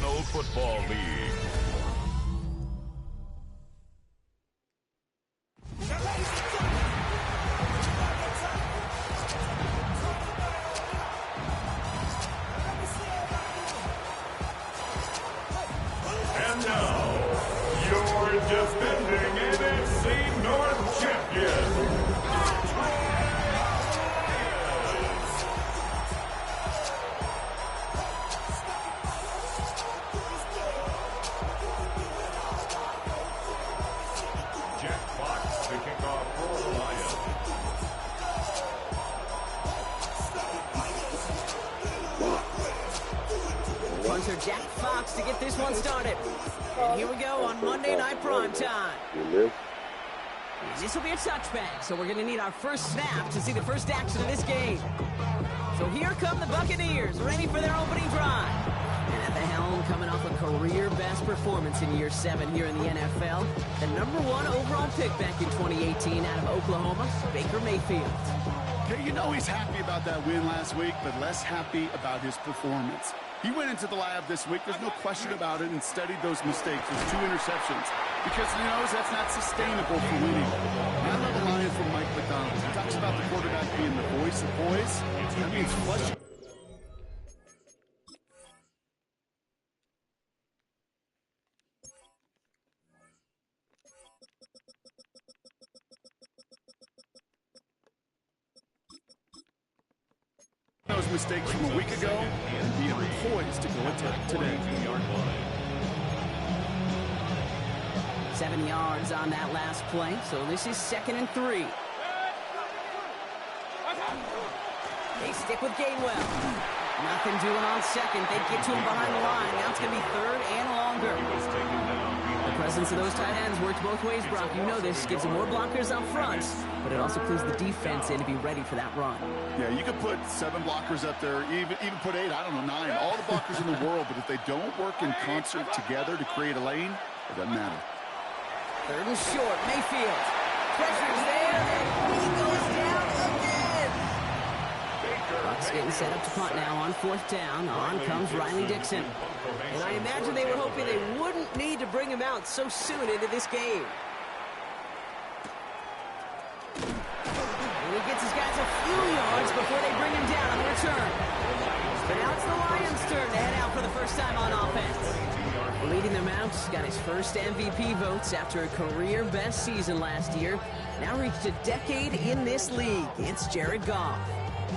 National Football League. And now, your defending NFC North champion, punter Jack Fox to get this one started. And here we go on Monday Night Primetime. This will be a touchback, so we're going to need our first snap to see the first action of this game. So here come the Buccaneers, ready for their opening drive. And at the helm, coming off a career-best performance in Year 7 here in the NFL, the #1 overall pick back in 2018 out of Oklahoma, Baker Mayfield. Okay, you know he's happy about that win last week, but less happy about his performance. He went into the lab this week, there's no question about it, and studied those mistakes, those 2 interceptions, because he knows that's not sustainable for winning. I love a line from Mike McDonald. He talks about the quarterback being the voice of boys. That means flushing. Those mistakes from a week ago and being poised to go attack today. 7 yards on that last play, so this is 2nd and 3. They stick with Gainwell. Nothing doing on 2nd. They get to him behind the line. Now it's going to be 3rd and longer. The presence of those tight ends works both ways, Brock. You know this. Gives them more blockers up front, but it also clues the defense in to be ready for that run. Yeah, you could put 7 blockers up there, even put 8, I don't know, 9, all the blockers in the world, but if they don't work in concert together to create a lane, it doesn't matter. 3rd and short, Mayfield. Pressure's there, and he goes down again. Bucks getting set up to punt now on 4th down. On comes Riley Dixon. And I imagine they were hoping they wouldn't need to bring him out so soon into this game. And he gets his guys a few yards before they bring him down on the return. But now it's the Lions' turn to head out for the first time on offense. Leading them out, got his first MVP votes after a career-best season last year. Now reached a decade in this league. It's Jared Goff.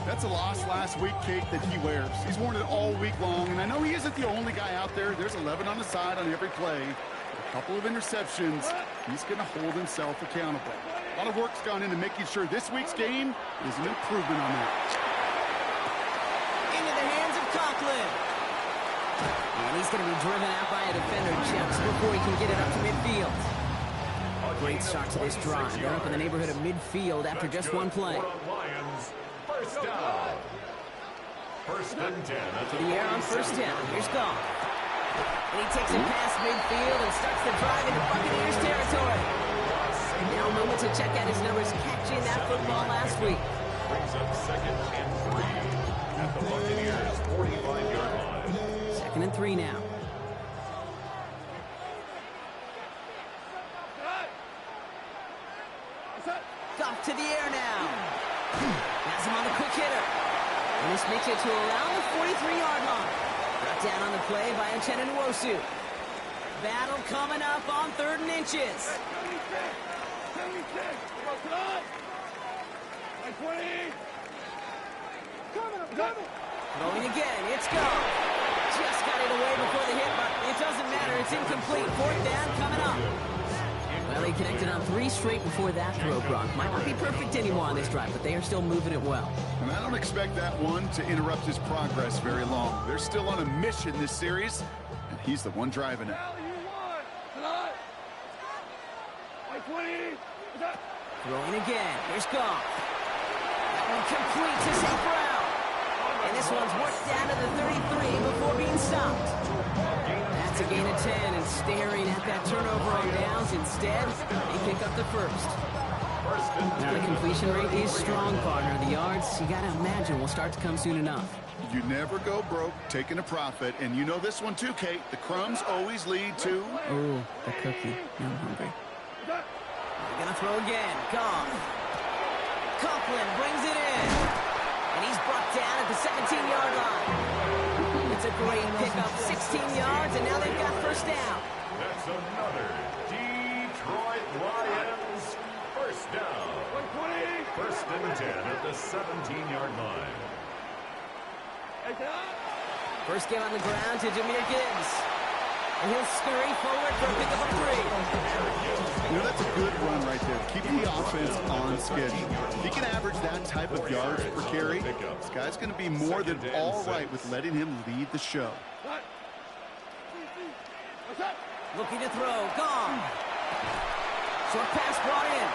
That's a loss last week, Kate, that he wears. He's worn it all week long, and I know he isn't the only guy out there. There's 11 on the side on every play. A couple of interceptions. He's going to hold himself accountable. A lot of work's gone into making sure this week's game is an improvement on that. Into the hands of Conklin. And he's going to be driven out by a defender just before he can get it up to midfield. Great start to this drive. They're up in the neighborhood of midfield after just one play. First down. 1st and 10. To the air on 1st down. Here's Goff. And he takes it past midfield and starts the drive into Buccaneers territory. And now a moment to check out his numbers catching that football last week. Brings up 2nd and 3 at the Buccaneers' 45-yard line. 2nd and 3 now. Goff to the air now. Has him on the quick hitter. And this makes it to around the 43-yard line. Brought down on the play by Uchenna Nwosu. Battle coming up on 3rd and inches. Going again, it's Goff. Just got it away before the hit, but it doesn't matter. It's incomplete. 4th down coming up. Well, he connected on 3 straight before that throw, Brock. Might not be perfect anymore on this drive, but they are still moving it well. And I don't expect that one to interrupt his progress very long. They're still on a mission this series, and he's the one driving it. Throwing again. Here's Goff. That one complete to St. Brown. And this one's worked down to the 33 before being stopped. That's a gain of 10, and staring at that turnover on downs instead, they pick up the first. First and Now the 10. completion rate is strong, partner. The yards, you got to imagine, will start to come soon enough. You never go broke taking a profit, and you know this one too, Kate. The crumbs always lead to... Ooh, the cookie. Now I'm hungry. They're going to throw again. Goff. Coughlin brings it in. And he's brought down at the 17-yard line. It's a great pickup, 16 yards, and now they've got first down. That's another Detroit Lions first down. First and 10 at the 17-yard line. First game on the ground to Jahmyr Gibbs. And he'll scurry forward for a pickup of 3. You know, that's a good run right there. Keeping the offense on schedule. If he can average that type of yards per carry, this guy's going to be more than all right with letting him lead the show. Looking to throw. Gone. Short pass brought in.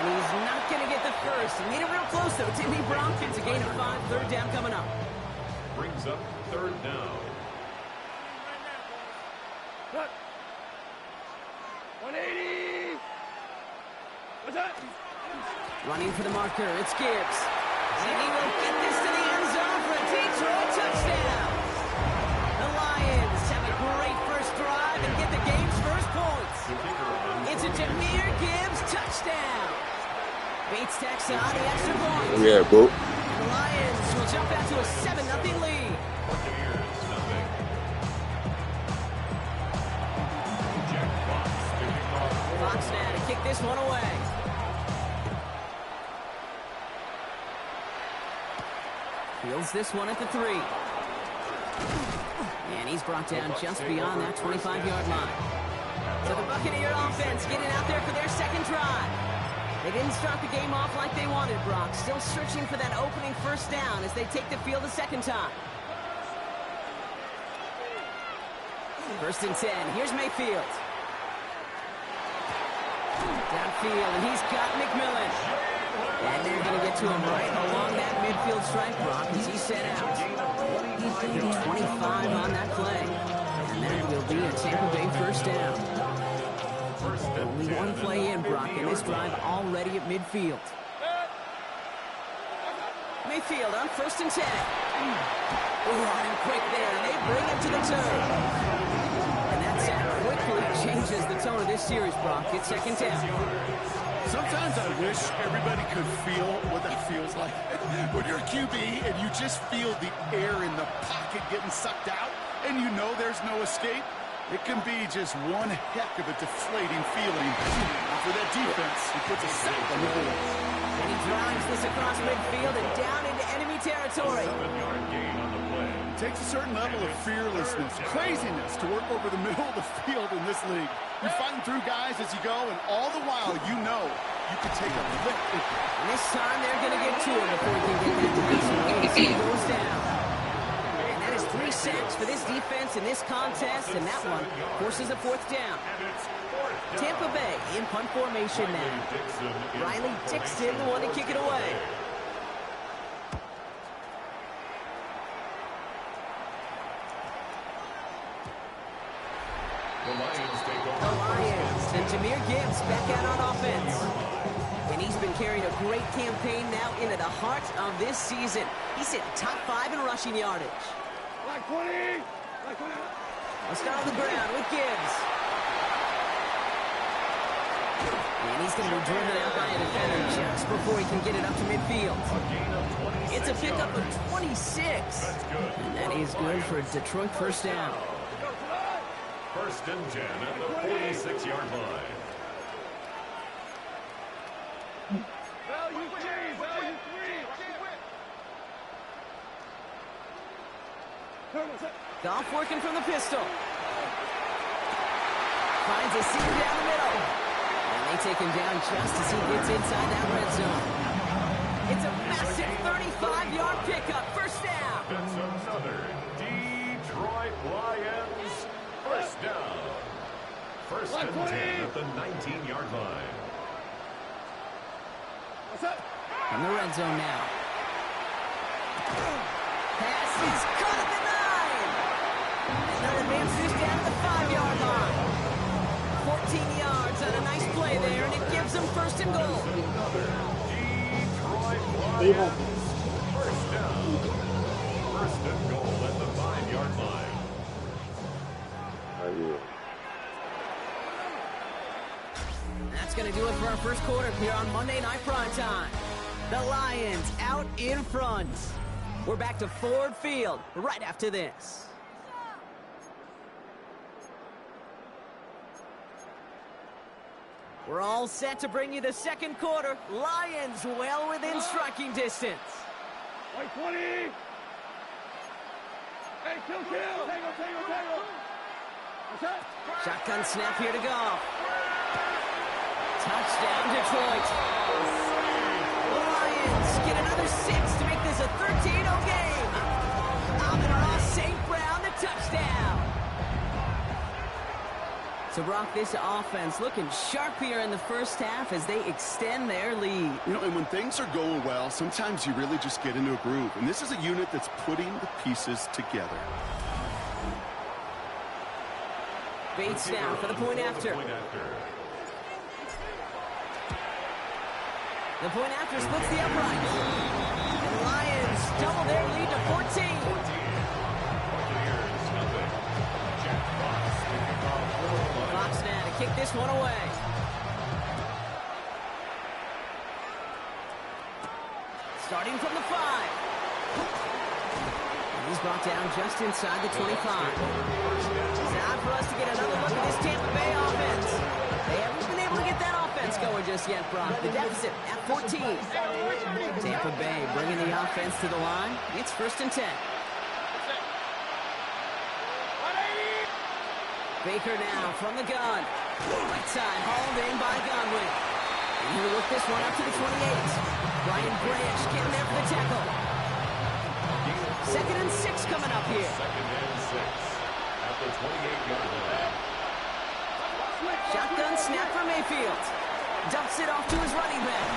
And he's not going to get the first. He made it real close, though. Timmy Brompton's a gain of 5. Third down coming up. Brings up third down. 180. What's that? Running for the marker. It's Gibbs. And he will get this to the end zone for a Detroit touchdown. The Lions have a great first drive and get the game's first points. It's a Jahmyr Gibbs touchdown. Bates tacks on the extra point. Yeah, bro. And the Lions will jump out to a 7-0 lead. Buccaneers, nothing. Jack Fox picking off. Fox now to kick this one away. Fields this one at the 3. And he's brought down just beyond that 25-yard line. So the Buccaneer offense getting out there for their second drive. They didn't start the game off like they wanted, Brock. Still searching for that opening first down as they take the field a second time. First and 10. Here's Mayfield. Downfield, and he's got McMillan. And they're going to get to him right along that midfield stripe, Brock, as he set out. 25 on that play. And that will be a Tampa Bay first down. Only one play in, Brock, and this drive already at midfield. Mayfield on first and 10. Running quick there, and they bring him to the turf. And that sack quickly changes the tone of this series, Brock. It's second down. Sometimes I wish everybody could feel what that feels like. When you're a QB and you just feel the air in the pocket getting sucked out, and you know there's no escape, it can be just one heck of a deflating feeling. And for that defense, it puts a sack on the board. And he drives this across midfield and down into enemy territory. 7-yard gain on the play. It takes a certain level of fearlessness, craziness to work over the middle of the field in this league. You're fighting through guys as you go, and all the while you know you can take a lick. And this time they're going to get to him before he can get that pass. He goes down. And that is 3 sacks for this defense in this contest, and that one forces a fourth down. Tampa Bay in punt formation now. Riley Dixon, the one to kick it away. The Lions take over. The Lions and Jahmyr Gibbs back out on offense. And he's been carrying a great campaign now into the heart of this season. He's hit top 5 in rushing yardage. Like 20. Let's start on the ground with Gibbs. And he's going to be driven out by a defender just before he can get it up to midfield. It's a pickup of 26. And that is good for a Detroit first down. First and 10 at the 46-yard line. Value 3. Goff working from the pistol. Finds a seam down the middle. And they take him down just as he gets inside that red zone. It's a massive 35-yard pickup. First down. That's another Detroit Lions first down. First and 10 at the 19-yard line. What's up? From the red zone now. Pass is caught at the 9. And they'll advance this down to the 5-yard line. 14 yards on a nice play there, and it gives gives them first and goal. Detroit Lions. First down. First and goal at the 5-yard line. That's going to do it for our first quarter here on Monday Night Primetime. The Lions out in front. We're back to Ford Field right after this. We're all set to bring you the second quarter. Lions well within striking distance. Like 20. Hey, kill. Tango. What's that? Shotgun snap here to go. Touchdown, Detroit. The Lions get another 6 to make this a 13-0 game. Amon-Ra St. Brown, the touchdown. So, Brock, this offense looking sharp here in the first half as they extend their lead. You know, and when things are going well, sometimes you really just get into a groove. And this is a unit that's putting the pieces together. Bates now for the point after. The point after splits the upright. And the Lions double their lead to 14. Fox now to kick this one away. Starting from the 5. And he's brought down just inside the 25. Time for us to get another look at this Tampa Bay offense. They haven't been able to get that offense going just yet, Brock. The deficit at 14. Tampa Bay bringing the offense to the line. It's first and 10. Baker now from the gun. Right side, hauled in by Godwin. And he'll look this one up to the 28. Brian Branch getting there for the tackle. Second and 6 coming up here. Second and 6 at the 28-yard line. Shotgun snap for Mayfield. Dumps it off to his running back.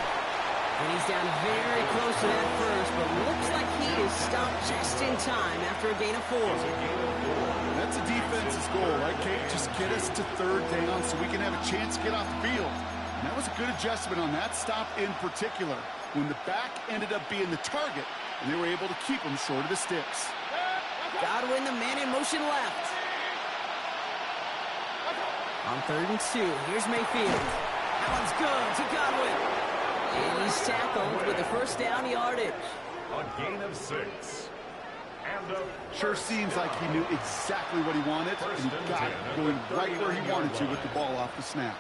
And he's down very close to that first, but looks like he is stopped just in time after a gain of 4. That's a defense's goal, right, Kate? Just get us to third down so we can have a chance to get off the field. And that was a good adjustment on that stop in particular, when the back ended up being the target, and they were able to keep him short of the sticks. Godwin, the man in motion left. On 3rd and 2, here's Mayfield. That one's good to Godwin. And he's tackled with the first down yardage. A gain of 6. And Sure seems like he knew exactly what he wanted, and he got it going right where he wanted to with the ball off the snap.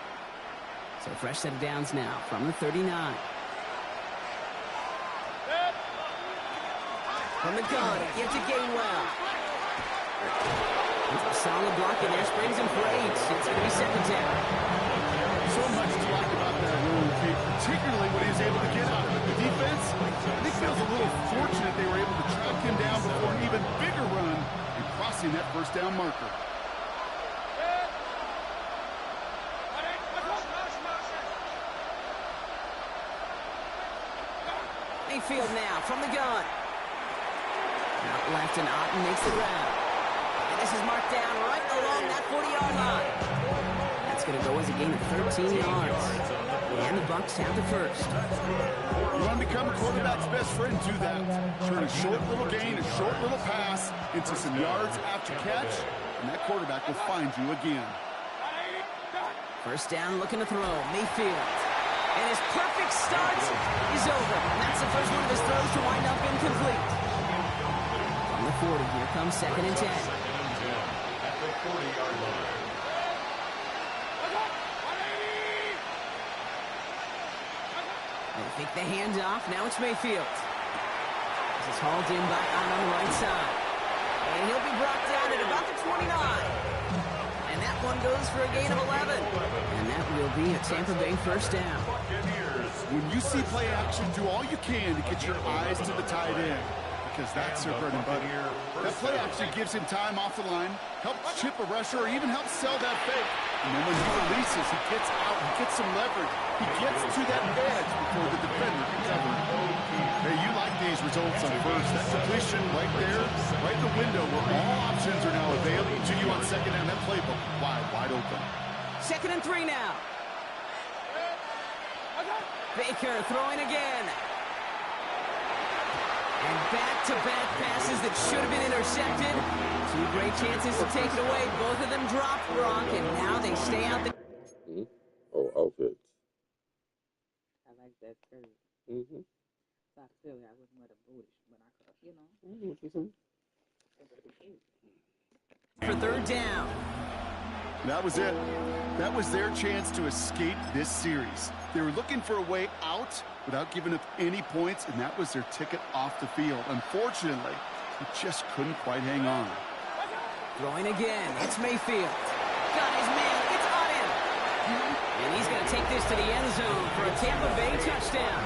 So fresh set of downs now from the 39. From the gun, gives it Gainwell. Solid blocking there, springs him for 8. It's going to be second down. So much to like about that run, Kate, particularly when he was able to get out of it. The defense, I think, feels a little fortunate they were able to track him down before an even bigger run and crossing that first down marker. Mayfield now from the gun. Out left and Otten makes the grab. And this is marked down right along that 40-yard line. That's going to go as a gain of 13 yards. And the Bucs have the first. You want to become a quarterback's best friend, do that. Turn a short little gain, a short little pass into some yards after catch, and that quarterback will find you again. First down, looking to throw. Mayfield. And his perfect start is over. And that's the first one of his throws to wind up incomplete. From the 40, here comes second and 10. second and 10 at the 40-yard line. They think the handoff. Now it's Mayfield. This is hauled in by Otten on the right side. And he'll be brought down at about the 29. And that one goes for a gain of 11. And that will be a Tampa Bay first down. When you see play action, do all you can to get your eyes to the tight end, because that's their bread and butter. That play action gives him time off the line, helps chip a rusher, or even helps sell that fake. And then when he releases, he gets out, he gets some leverage. He gets to that edge before the defender can cover him. Hey, you like these results on first. That completion right there, right in the window where all options are now available to you on second down. That playbook wide open. Second and 3 now. Baker throwing again. And back-to-back passes that should have been intercepted. Two great chances to take it away. Both of them dropped, Brock, and now they stay out there. Oh, outfits. I like that skirt. So I feel I wouldn't wear the bootish, but I could, you know. What you saying? For third down. That was it. That was their chance to escape this series. They were looking for a way out without giving up any points, and that was their ticket off the field. Unfortunately, he just couldn't quite hang on. Throwing again. It's Mayfield. Got his man. It's on him. And he's going to take this to the end zone for a Tampa Bay touchdown.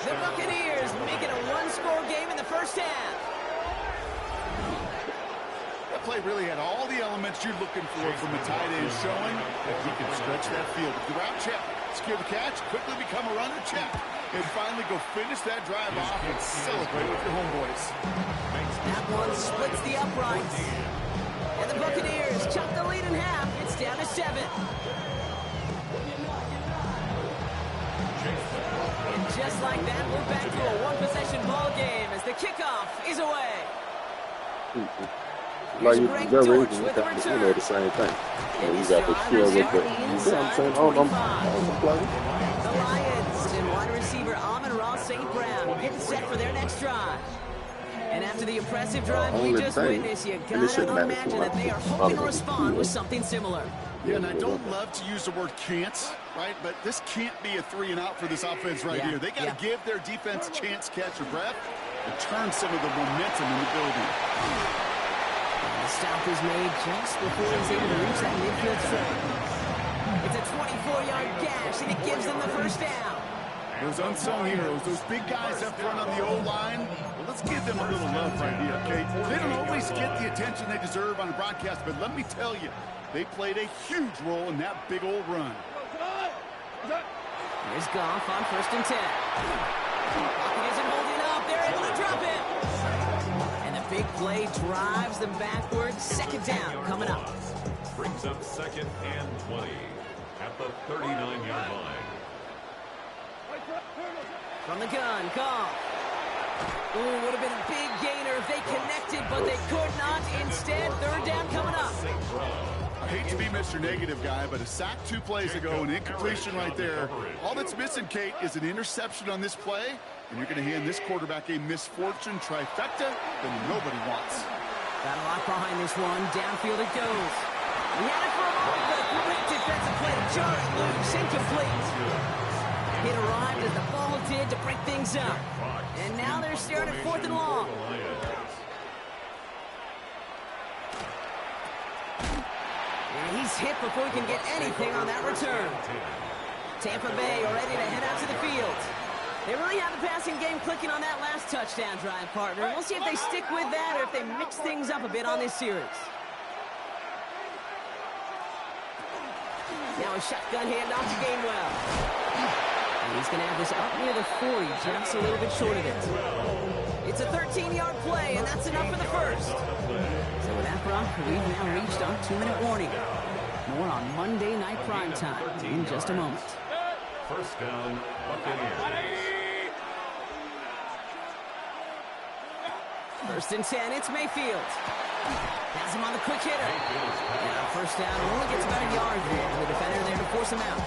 The Buccaneers make it a one-score game in the first half. That play really had all the elements you're looking for from a tight end, showing that he can stretch that field. The route check, secure the catch, quickly become a runner check, and finally go finish that drive off and celebrate with your homeboys. That one splits the uprights. And the Buccaneers chop the lead in half. It's down to 7. And just like that, we're back to a one-possession ball game as the kickoff is away. Like they're raising the same thing. You got to share with the. I'm saying, The Lions and wide receiver Amon-Ra St. Brown getting set for their next drive. And after the impressive drive we just witnessed, you gotta imagine that they are hoping to respond with something similar. Yeah, and I don't love to use the word can't, right? But this can't be a 3-and-out for this offense right here. They got to give their defense a chance to catch a breath and turn some of the momentum in the building. The stop is made just before he's able to reach that midfield strip. It's a 24-yard gash, and it gives them the first down. Those unsung heroes, those big guys up front on the O-line, well, let's give them a little love right here, okay? They don't always get the attention they deserve on a broadcast, but let me tell you, they played a huge role in that big old run. Here's Goff on 1st and 10. Pocket isn't holding up. They're able to drop it. And the big play drives them backwards. Second down coming up. Brings up 2nd and 20 at the 39-yard line. From the gun, Goff. Ooh, would have been a big gainer if they connected, but they could not. Instead, third down coming up. I hate to be Mr. Negative guy, but a sack 2 plays ago, an incompletion right there. All that's missing, Kate, is an interception on this play, and you're going to hand this quarterback a misfortune trifecta that nobody wants. Got a lot behind this one. Downfield it goes. He had it for a moment, but a great defensive play. Jarring loose, incomplete. It arrived as the ball did to break things up. And now they're staring at 4th and long. And he's hit before he can get anything on that return. Tampa Bay are ready to head out to the field. They really have the passing game clicking on that last touchdown drive, partner. We'll see if they stick with that or if they mix things up a bit on this series. Now a shotgun handoff to Gainwell. And he's going to have this up near the 40, just a little bit short of it. It's a 13-yard play, and that's enough for the first. So with that, Brock, we've now reached our 2-minute warning. More on Monday Night Primetime in just a moment. First down, Buccaneers. 1st and 10, it's Mayfield. Has him on the quick hitter. Now first down, only gets about a yard there. The defender there to force him out.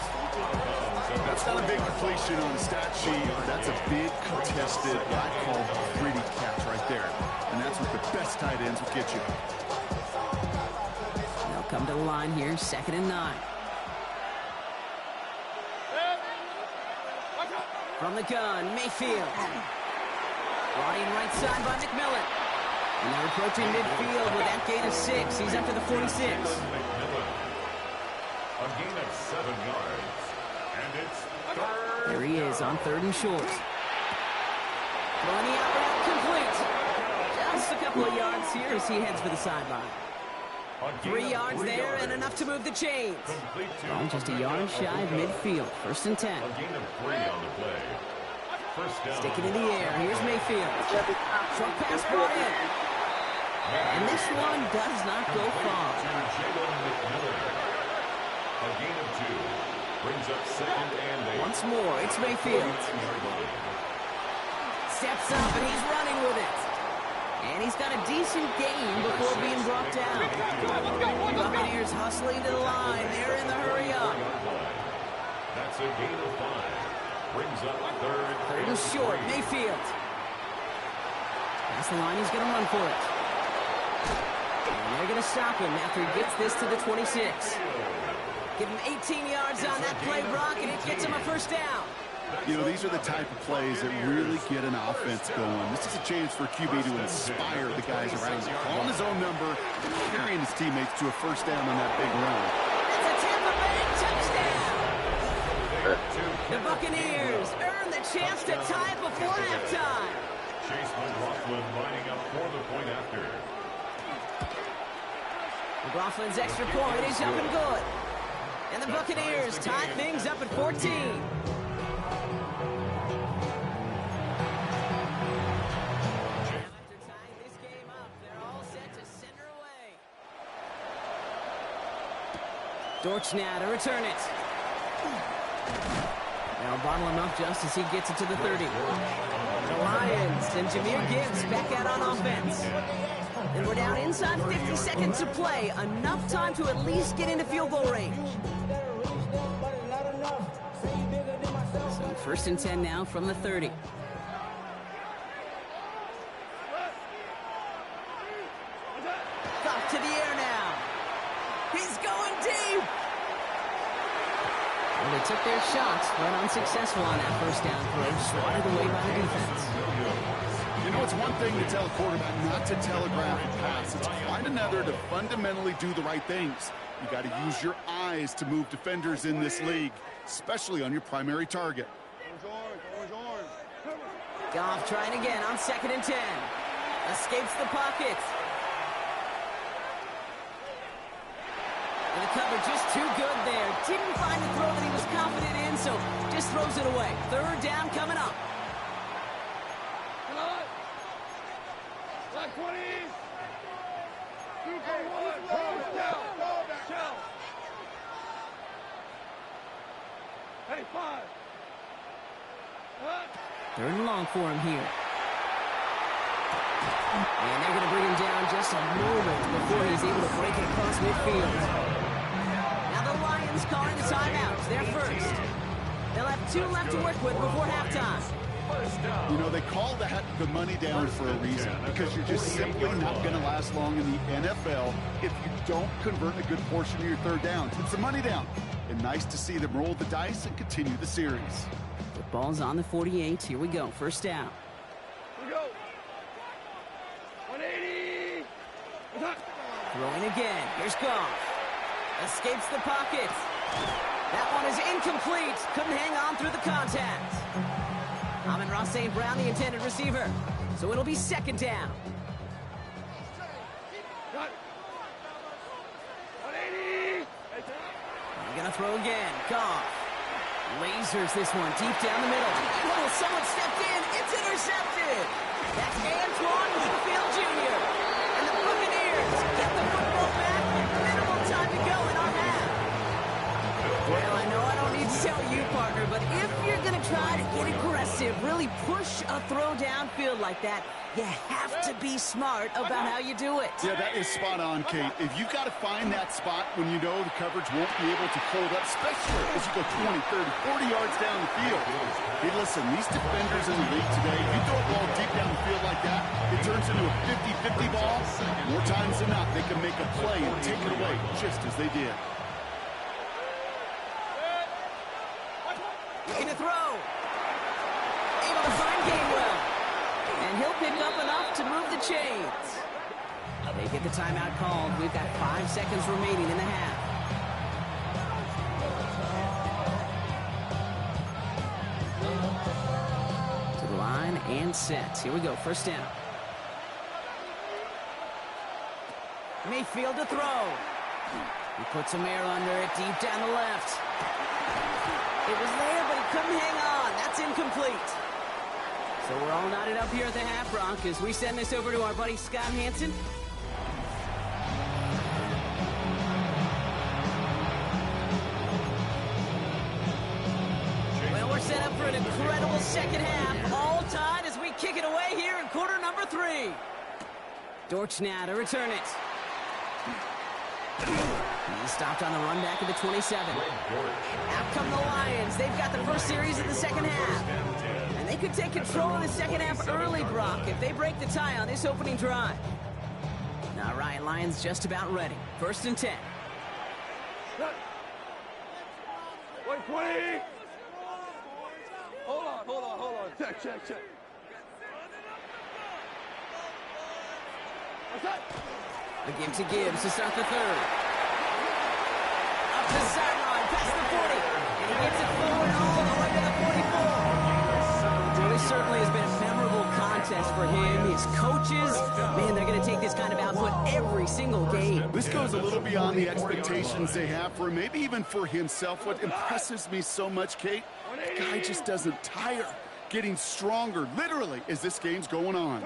That's not a big completion on the stat sheet. That's a big contested, what I call gritty catch right there. And that's what the best tight ends will get you. They'll come to the line here, 2nd and 9. From the gun, Mayfield. Flying right side by McMillan. And they're approaching midfield with that gain of 6. He's up to the 46. A gain of 7 yards. And it's third. There he is on 3rd and short. Throwing the out route complete. Just a couple of yards here as he heads for the sideline. 3 yards there and enough to move the chains. Well, just a yard shy of midfield. 1st and 10. A gain of 3 on the play. First down. Sticking in the air. Here's Mayfield. Short pass brought in. And this one does not go far. A gain of 2. Brings up 2nd and 8. Once more, it's Mayfield. Steps up, and he's running with it. And he's got a decent gain before being brought down. Buccaneers hustling to the line. They're in the hurry up. That's a gain of 5. Brings up 3rd. Third and short, Mayfield. That's the line. He's going to run for it. And they're going to stop him after he gets this to the 26. Give him 18 yards on that play, Brock, and it gets him a first down. You know, these are the type of plays that really get an offense going. This is a chance for QB to inspire the guys around him. Calling his own number, carrying his teammates to a first down on that big run. That's a Tampa Bay touchdown. The Buccaneers earn the chance to tie it before halftime. Chase McLaughlin lining up for the point after. McLaughlin's extra point is up and good. And the Buccaneers tie things up at 14. Dortch now to return it. Now bottle him up just as he gets it to the 30. The Lions and Jahmyr Gibbs back out on offense. And we're down inside 50 seconds to play. Enough time to at least get into field goal range. So 1st and 10 now from the 30. Off to the air now. He's going deep. Well, they took their shots, but unsuccessful on that first down throw. Swatted away by the defense. You know, it's one thing to tell a quarterback not to telegraph a pass. It's quite another to fundamentally do the right things. You got to use your eyes to move defenders in this league, especially on your primary target. Goff trying again on 2nd and 10. Escapes the pocket. And the cover just too good there. Didn't find the throw that he was confident in, so just throws it away. 3rd down coming up. Black 20. 2 for 1. First down. Shell. Hey, 5. 3rd and long for him here. And they're going to bring him down just a moment before he's able to break it across midfield. Now the Lions calling the timeout. They're first. They'll have 2 left to work with before halftime. You know, they call that the money down for a reason, because you're just simply not going to last long in the NFL if you don't convert a good portion of your 3rd downs. It's a money down. And nice to see them roll the dice and continue the series. The ball's on the 48. Here we go. First down. Here we go. 180. Throwing again. Here's Goff. Escapes the pocket. That one is incomplete. Couldn't hang on through the contact. Amon-Ra St. Brown, the intended receiver. So it'll be 2nd down. 180. He's going to throw again. Goff. Lasers this one deep down the middle. Oh, someone stepped in. It's intercepted. That's Antoine Winfield Jr. And the Buccaneers get the football back with minimal time to go in our half. Well, I know I don't need to tell you, partner, but if you're going to try to get aggressive, really push a throw downfield like that, you have to be smart about how you do it. Yeah, that is spot on, Kate. If you've got to find that spot when you know the coverage won't be able to hold up, especially as you go 20, 30, 40 yards down the field. Hey, listen, these defenders in the league today, you throw a ball deep down the field like that, it turns into a 50-50 ball. More times than not, they can make a play and take it away, just as they did. Looking to throw. Able to find Gainwell. And he'll pick up enough to move the chains. They get the timeout called. We've got 5 seconds remaining in the half. To the line and set. Here we go. First down. Mayfield to throw. He puts some air under it deep down the left. It was there, but he couldn't hang on. That's incomplete. So we're all knotted up here at the half, Brock, as we send this over to our buddy Scott Hansen. second half. All tied as we kick it away here in quarter number 3. Dortch now to return it. He stopped on the run back at the 27. Out come the Lions. They've got the first series of the second half. And they could take control of the second half early, Brock, if they break the tie on this opening drive. All right, Lions just about ready. 1st and 10. 120. Hold on. Check. What's that? A give to Gibbs to start the 3rd. Up the sideline, past the 40. And he gets it forward all the way to the 44. Well, this certainly has been a memorable contest for him. His coaches, man, they're going to take this kind of output every single game. This goes a little beyond the expectations they have for him, maybe even for himself. What impresses me so much, Kate, the guy just doesn't tire. Getting stronger, literally, as this game's going on.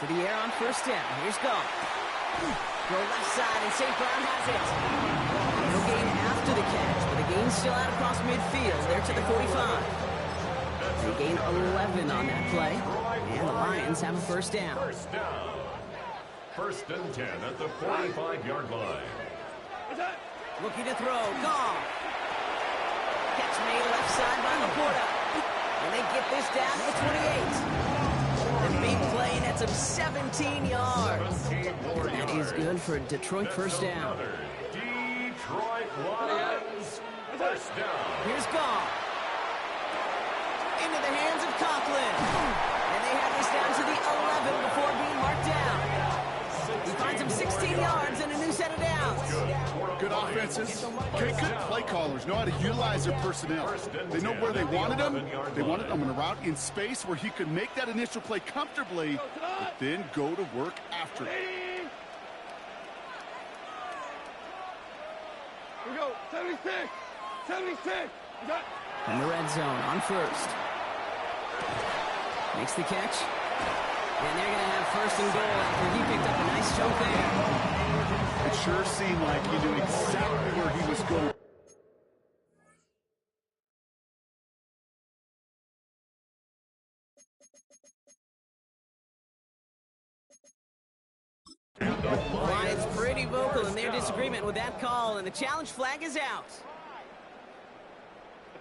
To the air on 1st down. Here's Goff. Go left side, and St. Brown has it. No gain after the catch, but the gain's still out across midfield. There to the 45. They gain 11 on that play, and the Lions have a 1st down. 1st down. 1st and 10 at the 45-yard line. Looking to throw. Goff. Catch made left side by Laporta. And they get this down to the 28. The big play, and that's him 17 yards. That is good for Detroit 1st down. Detroit Lions 1st down. Here's Goff. Into the hands of Conklin. And they have this down to the 11 before being marked down. He finds him 16 yards and a new set of downs. Good offenses. Okay, good play callers know how to utilize their personnel. They know where they wanted them. They wanted them in a route in space where he could make that initial play comfortably, but then go to work after it. Here we go. 76. In the red zone on 1st. Makes the catch. And they're going to have 1st and goal after he picked up a nice chunk there. It sure seemed like he knew exactly where he was going. The Lions pretty vocal in their disagreement with that call, and the challenge flag is out.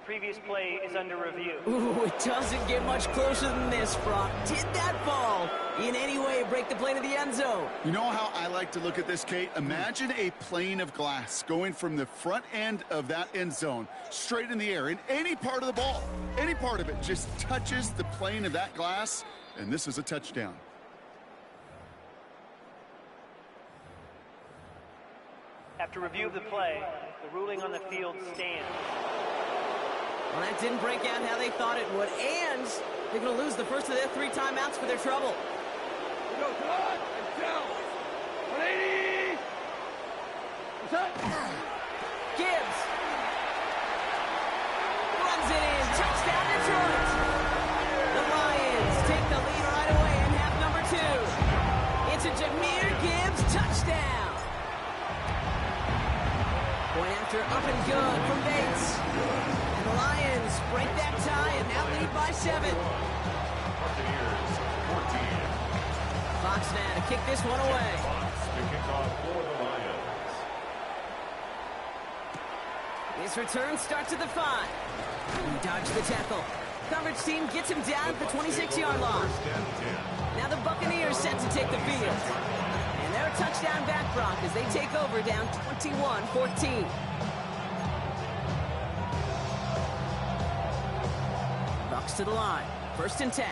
Previous play is under review. Ooh, it doesn't get much closer than this, Brock. Did that ball in any way break the plane of the end zone? You know how I like to look at this, Kate? Imagine a plane of glass going from the front end of that end zone straight in the air. And any part of the ball, any part of it just touches the plane of that glass, and this is a touchdown. After review of the play, the ruling on the field stands. Well, that didn't break out how they thought it would, and they're going to lose the first of their 3 timeouts for their trouble. Here we go. Come on. Down. 180. What's that? Gibbs. Runs it in. Touchdown, Detroit. The Lions take the lead right away in half number 2. It's a Jahmyr Gibbs touchdown. Point after up and good from Bates. The Lions break that tie and now lead by 7. Buccaneers 14. Fox now to kick this one away. Fox to kick off for the Lions. His return starts at the 5. He dodged the tackle. Coverage team gets him down at the 26-yard line. Now the Buccaneers set to take the field. And they're a touchdown back, Brock, as they take over down 21-14. Bucks to the line. 1st and 10.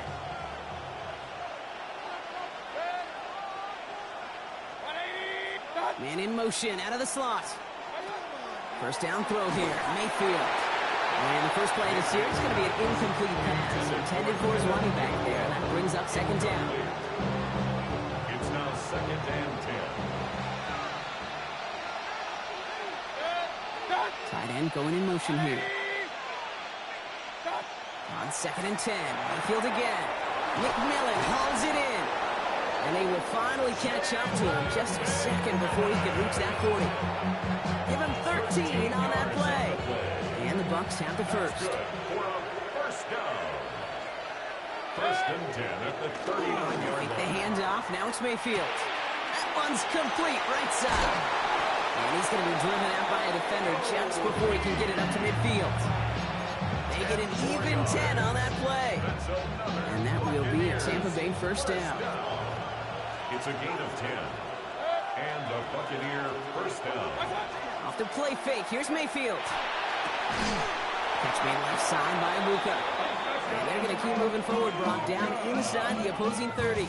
Man in motion out of the slot. 1st down throw here. Mayfield. And the first play of the series is going to be an incomplete pass intended for his running back there. That brings up 2nd down. It's now 2nd and 10. Tight end going in motion here. On 2nd and 10. Mayfield again. McMillan hauls it in. And they will finally catch up to him just a second before he can reach that 40. Give him 13 on that play. And the Bucks have the first. For a 1st down. First and 10 at the 39-yard Take the line. handoff. Now it's Mayfield. That one's complete, right side. And he's going to be driven out by a defender just before he can get it up to midfield. They get an even 10 on that play. And that will be a Tampa Bay first down. It's a gain of 10. And the Buccaneer first down. Off the play fake. Here's Mayfield. Catch made left side by Luka. And they're going to keep moving forward, Brock, down inside the opposing 30.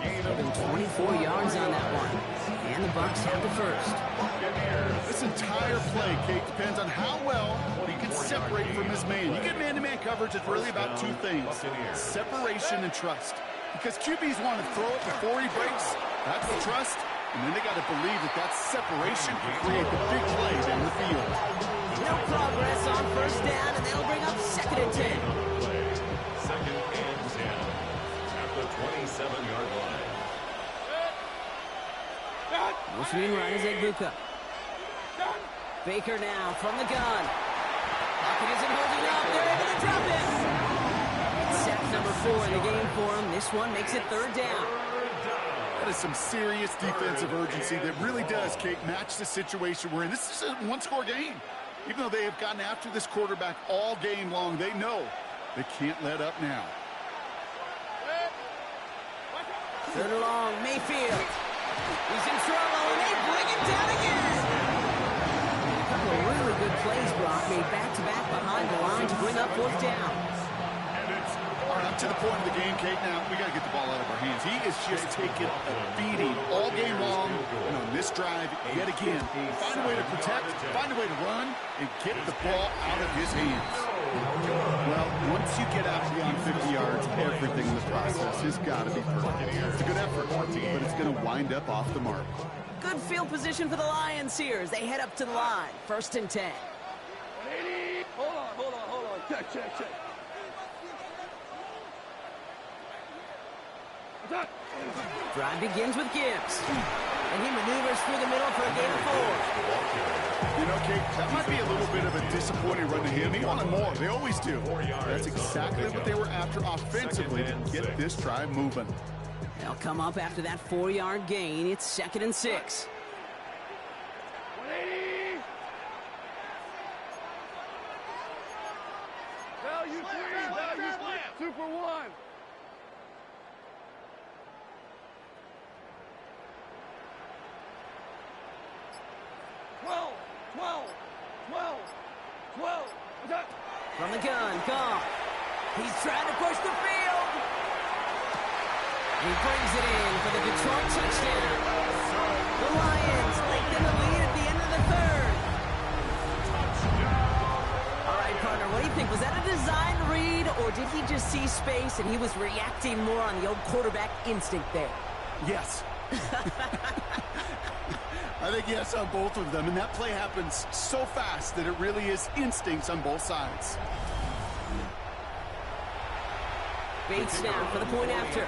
Given 24 yards on that one. And the Bucs have the first. This entire play, Kate, depends on how well he can separate from his man. You get man-to-man coverage, it's really about two things: separation and trust. Because QBs want to throw it before he breaks. That's the trust. And then they got to believe that that separation can create the big play down the field. No progress on first down, and they'll bring up second and 10. Second and 10 at the 27-yard line. Motioning right is Luka. Baker now from the gun. Pocket isn't holding up. They're able to drop it. It's sack number 4 in the game for him. This one makes it third down. That is some serious defensive urgency that really does, Kate, match the situation we're in. This is a one-score game. Even though they have gotten after this quarterback all game long, they know they can't let up now. Third and long, Mayfield. He's in trouble, and they bring it down again. A couple of really good plays, Brock, made back-to-back behind the line to bring up fourth down. All right, up to the point of the game, Kate, now we got to get the ball out of our hands. He is just taking a beating all game long, and on this drive, yet again, find a way to protect, find a way to run, and get the ball out of his hands. Well, once you get out beyond 50 yards, everything in the process has got to be perfect. It's a good effort, but it's going to wind up off the mark. Good field position for the Lions here as they head up to the line. First and 10. Hold on. Check. Drive begins with Gibbs. And he maneuvers through the middle for a gain of 4. You know, Kate, that might be a little bit of a disappointing run to him. He wanted more. They always do. That's exactly what they were after offensively to get this drive moving. They'll come up after that 4-yard gain. It's second and 6. 180. Value 3. Super 1. From the gun, Goff. He's trying to push the field. He brings it in for the Detroit touchdown. The Lions lengthen the lead at the end of the third. All right, partner, what do you think? Was that a design read, or did he just see space and he was reacting more on the old quarterback instinct there? Yes. I think yes on both of them, and that play happens so fast that it really is instincts on both sides. Bates now for the point after.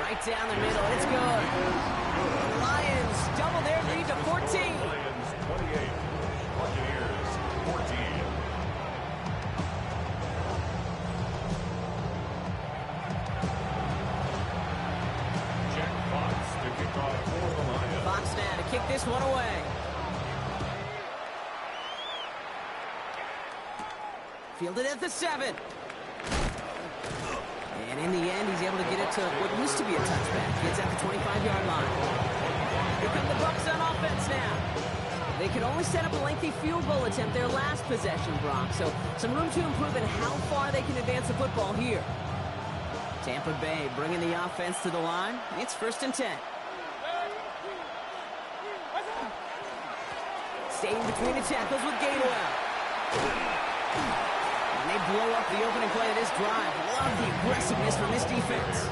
Right down the middle, it's good. The Lions double their lead to 14. Lions 28, Buccaneers 14. Jack Fox to kick off for the Lions. Fox now to kick this one away. Fielded at the 7. And in the end, he's able to get it to what used to be a touchback. Gets at the 25-yard line. Here come the Bucs on offense now. They could only set up a lengthy field goal attempt their last possession, Brock. So some room to improve in how far they can advance the football here. Tampa Bay bringing the offense to the line. It's first and 10. Staying between the tackles with Gainwell. And they blow up the opening play of this drive. Love the aggressiveness from this defense.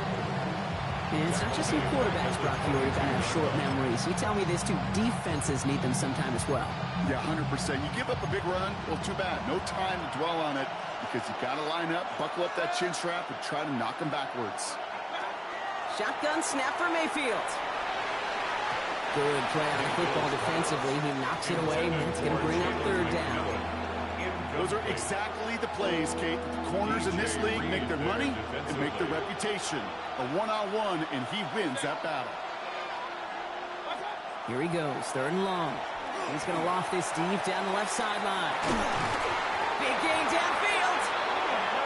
And it's not just some quarterbacks, Brock, you got to have short memories. You tell me this too, defenses need them sometime as well. Yeah, 100%. You give up a big run, well, too bad. No time to dwell on it because you got to line up, buckle up that chin strap, and try to knock them backwards. Shotgun snap for Mayfield. Good play on the football defensively. He knocks it away, and it's going to bring up third down. Those are exactly the plays, Kate, that the corners in this league make their money and make their reputation. A one-on-one, and he wins that battle. Here he goes, 3rd and long. He's going to loft this deep down the left sideline. Big gain downfield.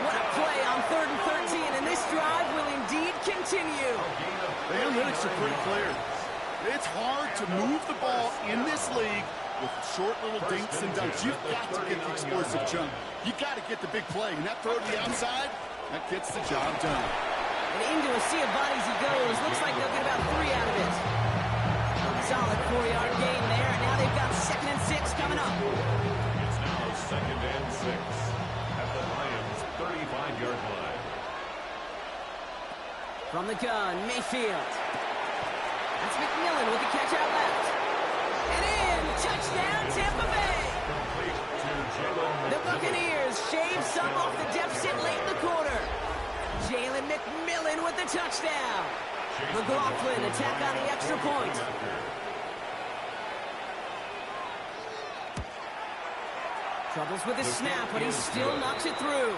What a play on 3rd and 13, and this drive will indeed continue. The analytics are pretty clear. It's hard to move the ball in this league with short little dinks and dunks. You've got to get the explosive jump. You've got to get the big play, and that throw to the outside, that gets the job done. And into a sea of bodies he goes. Looks like they'll get about 3 out of it. Solid 4-yard gain there, and now they've got 2nd and 6 coming up. It's now 2nd and 6 at the Lions' 35-yard line. From the gun, Mayfield. That's McMillan with the catch out left. And in, touchdown, Tampa Bay. The Buccaneers shave some off the deficit late in the quarter. Jalen McMillan with the touchdown. McLaughlin attack on the extra point. Troubles with the snap, but he still knocks it through.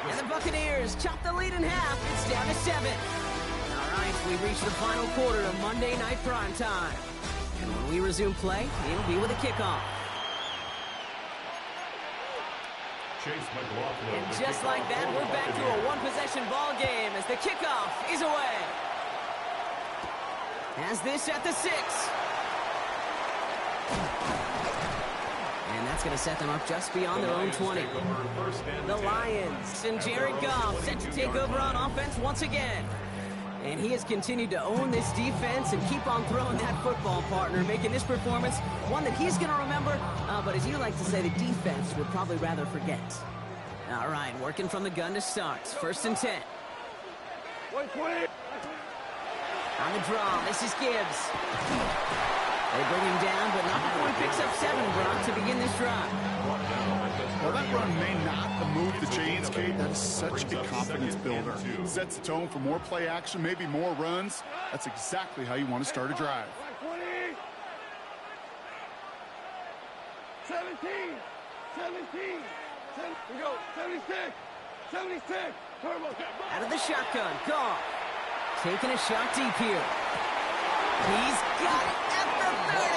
And the Buccaneers chop the lead in half. It's down to 7. All right, we've reached the final quarter of Monday Night Primetime. And when we resume play, it'll be with a kickoff. And just like that, we're back to a one-possession ball game as the kickoff is away. Has this at the 6. And that's going to set them up just beyond their own 20. The Lions and Jared Goff set to take over on offense once again. And he has continued to own this defense and keep on throwing that football, partner, making this performance one that he's going to remember. But as you like to say, the defense would probably rather forget. All right, working from the gun to start. 1st and 10. 120. On the draw, this is Gibbs. They bring him down, but not before he picks up 7, Brock, to begin this drive. Well, that run may not have moved the chains, Kate. That is such a confidence builder. Sets the tone for more play action, maybe more runs. That's exactly how you want to start a drive. 20. 17. 17. We go. 76. 76. Turbo. Out of the shotgun, Goff. Taking a shot deep here. He's got it at the 30.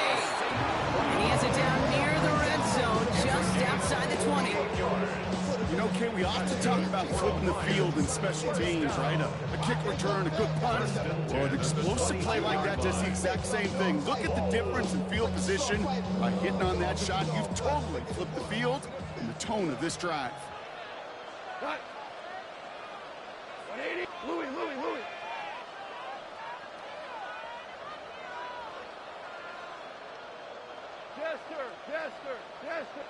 And he has it down near the red zone, just outside the 20. You know, Kate, we often talk about flipping the field in special teams, right? A kick return, a good punt, or an explosive play like that does the exact same thing. Look at the difference in field position. By hitting on that shot, you've totally flipped the field and the tone of this drive. Cut. 180. Louis. Jester.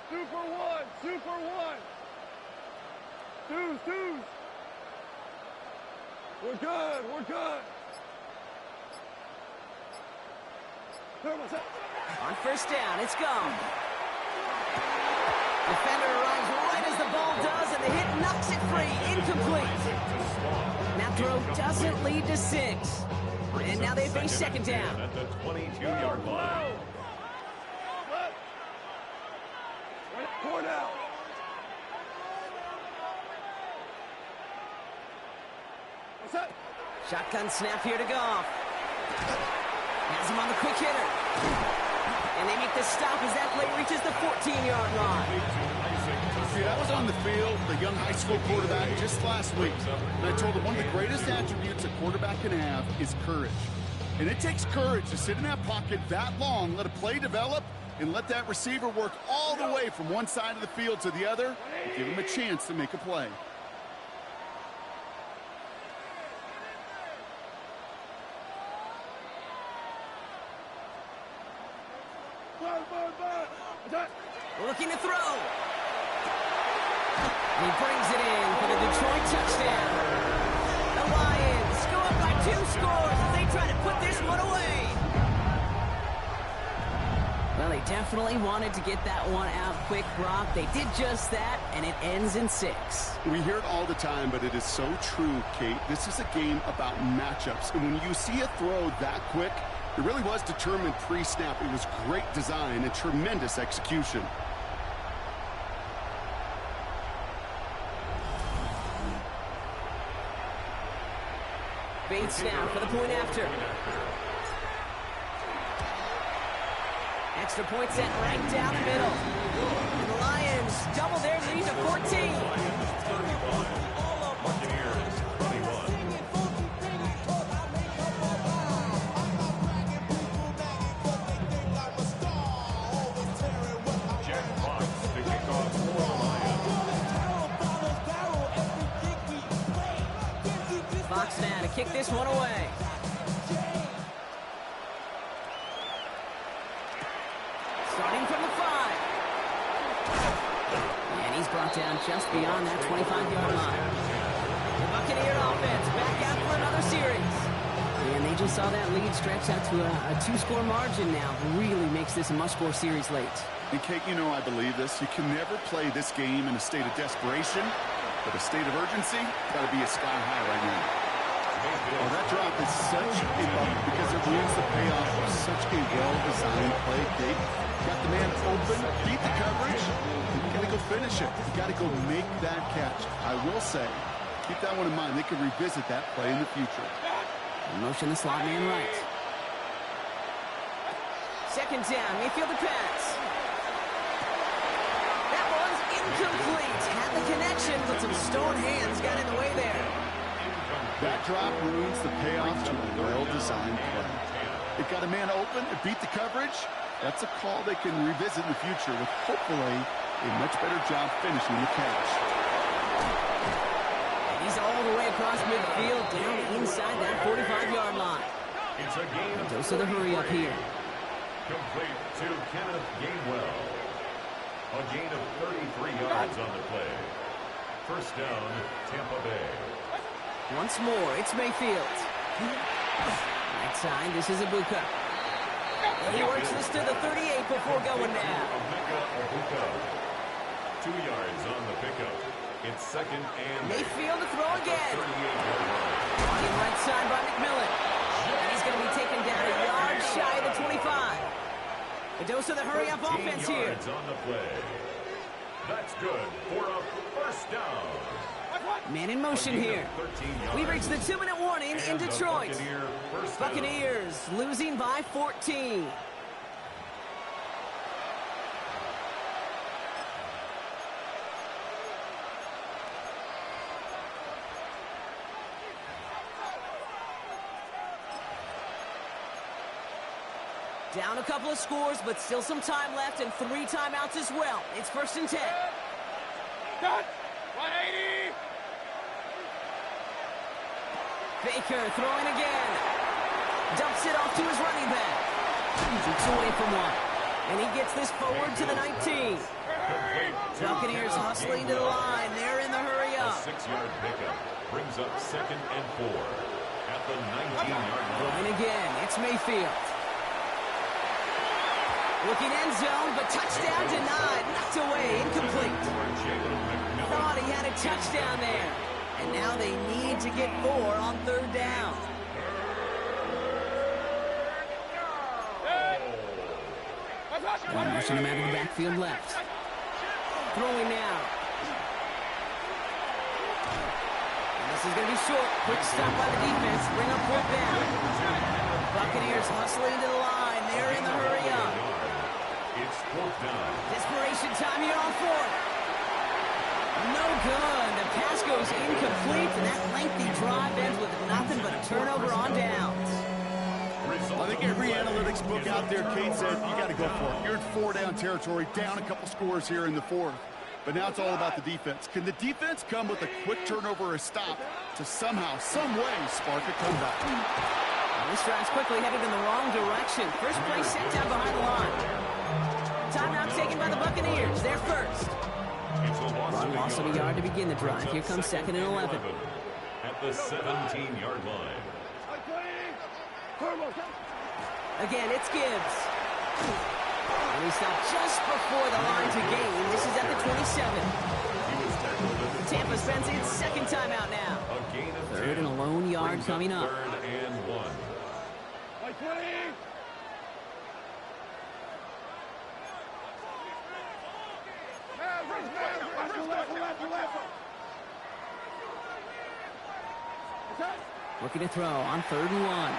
Super one. Twos. We're good. On 1st down, it's gone. Defender arrives right as the ball does, and the hit knocks it free. Incomplete. That throw doesn't lead to 6. And now they face 2nd down. At the 22-yard line. Four down. What's that? Shotgun snap here to Goff. Has him on the quick hitter. And they make the stop as that play reaches the 14-yard line. See, I was on the field, the young high school quarterback, just last week. And I told him one of the greatest attributes a quarterback can have is courage. And it takes courage to sit in that pocket that long, let a play develop, and let that receiver work all the way from one side of the field to the other and give him a chance to make a play. Looking to throw. And he brings it in for the Detroit touchdown. The Lions go up by 2 scores as they try to put this one away. Well, they definitely wanted to get that one out quick, Brock. They did just that, and it ends in 6. We hear it all the time, but it is so true, Kate. This is a game about matchups. And when you see a throw that quick, it really was determined pre-snap. It was great design and tremendous execution. Bates now for the point after. Extra point set right down the middle. And the Lions double their lead to 14. Fox now to kick this one away. Starting from the 5. And he's brought down just beyond that 25-yard line. The Buccaneer offense back out for another series. And they just saw that lead stretch out to a 2-score margin now. Really makes this a must-score series late. And Kate, you know I believe this. You can never play this game in a state of desperation, but a state of urgency got to be a sky high right now. Oh, that drop is such a bummer because it ruins the payoff of such a well-designed play. Kate got the man open, beat the coverage. You got to go finish it. You got to go make that catch. I will say, keep that one in mind. They can revisit that play in the future. Motion the slot man right. Second down, Mayfield the pass. That one's incomplete. Had the connection, but some stone hands got in the way there. That drop ruins the payoff to a well-designed play. It got a man open, it beat the coverage. That's a call they can revisit in the future with hopefully a much better job finishing the catch. And he's all the way across midfield, down inside that 45-yard line. It's a gain of Dose of the hurry up here. complete to Kenneth Gainwell. A gain of 33 yards on the play. First down, Tampa Bay. Once more, it's Mayfield. Right side, this is Ibuka. And he works this to the 38 before going down. 2 yards on the pickup. It's second and Mayfield to throw again. 38-yard line. On right side by McMillan. And he's going to be taken down a yard shy of the 25. A dose of the hurry-up offense here. Yards on the play. That's good for a first down. Man in motion here. We reach the 2-minute warning in Detroit. Buccaneers losing by 14. Down a couple of scores, but still some time left and 3 timeouts as well. It's 1st and 10. Cut! 180! Baker throwing again. Dumps it off to his running back. Takes away from one. And he gets this forward to the 19. Buccaneers hustling to the line. They're in the hurry A up. 6-yard pickup brings up second and 4 at the 19-yard line. And again, it's Mayfield. Looking end zone, but touchdown denied. Knocked away, incomplete. Thought he had a touchdown there. And now they need to get 4 on 3rd down. One rushing him out of the backfield left. Throwing now. And this is going to be short. Quick stop by the defense. Bring up 4th down. Buccaneers hustling to the line. They're in the hurry up. It's 4th down. Desperation time here on 4th. No good. The pass goes incomplete, and that lengthy drive ends with nothing but a turnover on downs. I think every analytics book out there, Kate said, you got to go for it. You're in 4-down territory, down a couple scores here in the 4th. But now it's all about the defense. Can the defense come with a quick turnover or a stop to somehow, some way, spark a comeback? This drive's quickly headed in the wrong direction. First play set down behind the line. Timeout taken by the Buccaneers. They're first. Run loss of a yard to begin the drive. Here comes 2nd and 11. At the 17-yard line. Again, it's Gibbs. And he stopped just before the line to gain. This is at the 27. Tampa spends its 2nd timeout now. A gain of 3rd and a lone yard coming up. 3rd and 1. Looking to throw on 3rd and 1.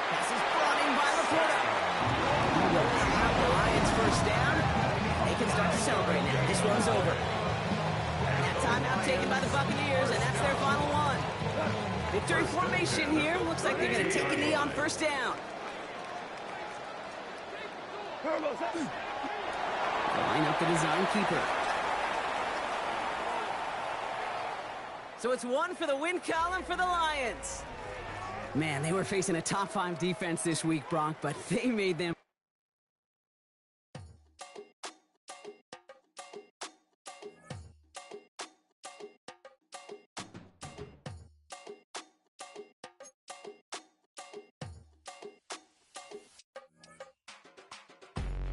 Pass is brought in by Laporta. The Lions first down. They can start to celebrate now. This one's over. That timeout taken by the Buccaneers, and that's their final one. Victory formation here. Looks like they're going to take a knee on 1st down. Line up the design keeper. So it's 1 for the win column for the Lions. Man, they were facing a top 5 defense this week, Bronk, but they made them.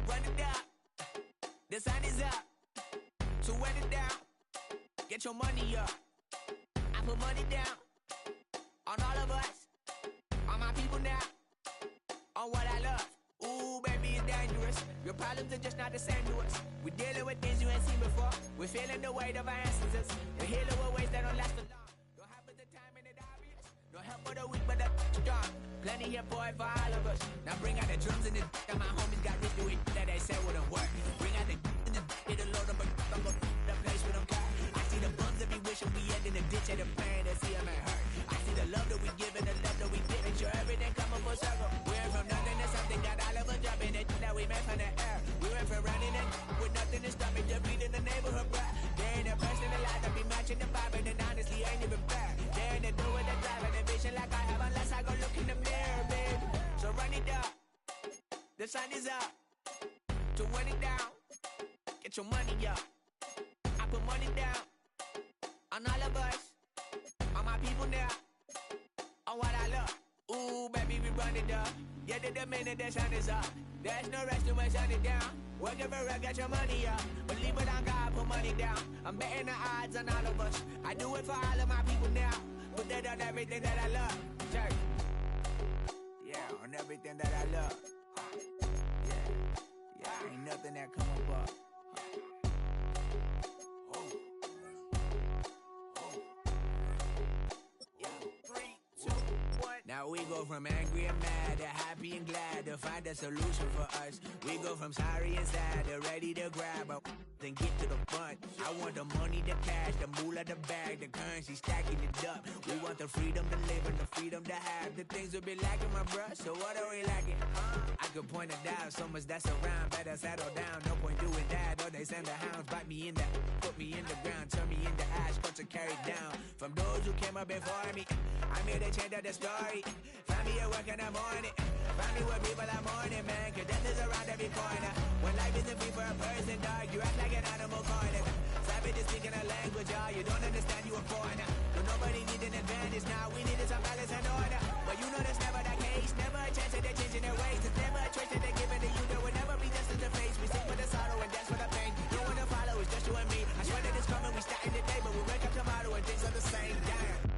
Run it down. The sun is up. So run it down. Get your money up. I put money down on all of us, on my people now, on what I love. Ooh, baby, it's dangerous. Your problems are just not the same to us. We're dealing with things you ain't seen before. We're feeling the weight of our ancestors. We're healing with ways that don't last for long. Don't have the time and it obvious. No help for the weak, but the strong. Plenty here for it for all of us. Now bring out the drums and the and my homies got rich to it that they said wouldn't work. Bring out the and the hit a load of a I'm gonna the place with them car. I see the bums that be wishing we end in the ditch at the pain that see them ain't hurt. I see the love that we give and the love that we give. Make sure everything come up full circle. We're from nothing to something, got all of us jumping it that we made from the air. We went from running it with nothing to stop it, just beating the neighborhood, bruh. There ain't a person alive that be matching the vibe, and honestly ain't even fair. There ain't a do with the drive and the vision like I have unless I go look in the mirror, babe. So run it up, the sun is up. To run it down, get your money up. I put money down on all of us, on my people now, on what I love. Ooh, baby, we run it up. Yeah, the minute the sun is up, there's no rest to shut it down. Working for real, get your money up. Believe it on God, put money down. I'm betting the odds on all of us. I do it for all of my people now. Put that on everything that I love. Church. Yeah, on everything that I love. Yeah, ain't nothing that come above. Now we go from angry and mad to happy and glad to find a solution for us. We go from sorry and sad to ready to grab up then get to the front. I want the money, the cash, the moolah, the bag, the currency, stacking it up. We want the freedom to live and the freedom to have the things we'll be lacking, my bruh. So what are we lacking? I could point it out, so much that's around. Better settle down, no point doing that. Or they send the hounds, bite me in the, put me in the ground, turn me into ash, cut to carry down. From those who came up before me, I'm here to change up the story. Find me at work in the morning, find me where people are mourning, man. Cause death is around every corner. When life isn't free for a person, dog, you act like an animal corner. Savage is speaking a language, y'all, you don't understand, you a foreigner. But nobody needs an advantage now, we needed some balance and order. But you know that's never the case, never a chance that they're changing their ways. It's never a choice that they're giving to you, there will never be just in the face. We sing for the sorrow and dance for the pain. No one to follow, it's just you and me. I swear that it's coming, we starting today, but we wake up tomorrow and things are the same. Damn.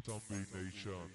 Zombie Nation.